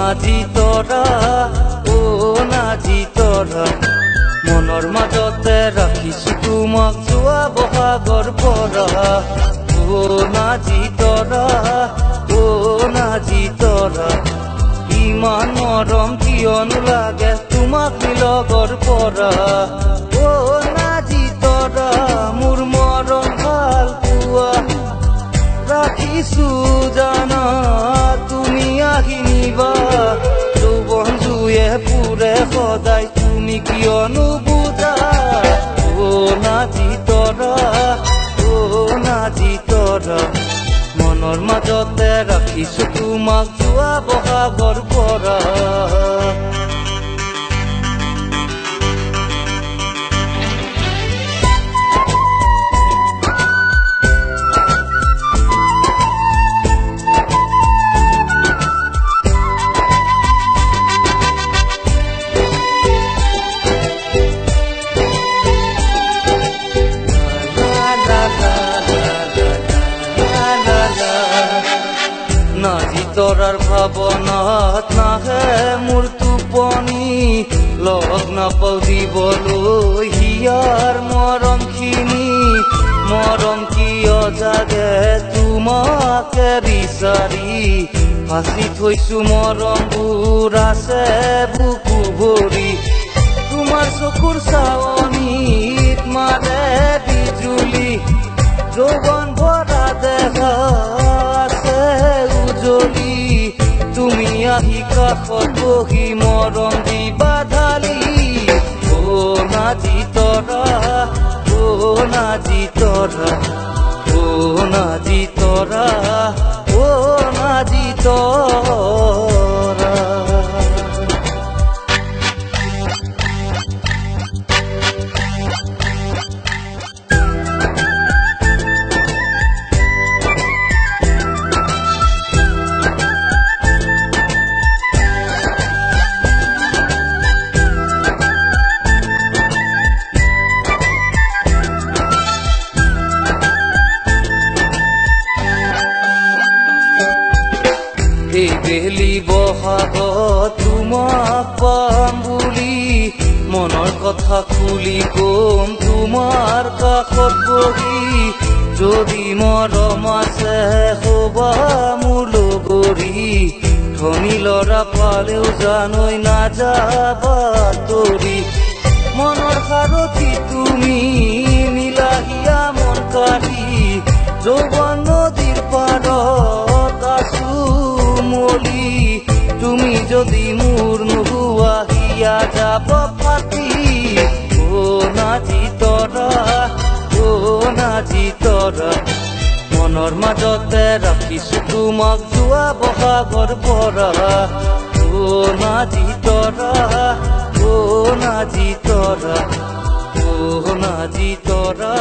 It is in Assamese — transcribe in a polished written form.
নাজি তৰা ও নাজি তৰা মনৰ মাজতে ৰাখিছো তোমাক যোৱা বহাগৰ পৰা ও নাজি তৰা ও নাজি তৰা ইমান মৰম কিয়নো লাগে তোমাক লগৰ পৰা ও নাজি তৰা মোৰ মৰম ভাল পোৱা ৰাখিছো জানা তুমি আহি নিবা যৌৱন জুয়ে পুৰে সদায় তুমি কিয়নো বুজা ও নাজি তৰা ও নাজি তৰা মনৰ মাজতে ৰাখিছো তোমাক যোৱা বহাগৰ পৰা নাজি তৰাৰ ভাৱনাত নাহে মোৰ টোপনি লগ নাপাওঁ দিবলৈ হিয়াৰ মৰমখিনি মৰম কিয় জাগে তোমাকে বিচাৰি ফাঁচি থৈছো মৰমবোৰ আছে বুকু ভৰি তোমাৰ চকুৰ চাৱনিত মাৰে বিজুলি যৌৱন ভৰা দেখা তুমি আহি কাষত বহি মৰম দিবা ঢালি ও নাজি তৰা ও নাজি তৰা ও নাজি তৰা ও নাজি তৰা এই বেলি বহাগত তোমাক পাম বুলি মনৰ কথা খুলি কম তোমাৰ কাষত বহি যদি মৰম আছে হবা মোৰ লগৰী ধনী ল'ৰা পালেও জানৈ নাযাবা তৰি মনৰ সাৰথি তুমি মিলাহিয়া মন কাঢ়ি যৌৱন নদীৰ পাৰত আছো মলি তুমি যদি মোৰ নোহোৱা হিয়া যাব পাতি ও নাজি তৰা ও নাজি তৰা মনৰ মাজতে ৰাখিছো তোমাক যোৱা বহাগৰ পৰা ও নাজি তৰা ও নাজি তৰা ও নাজি তৰা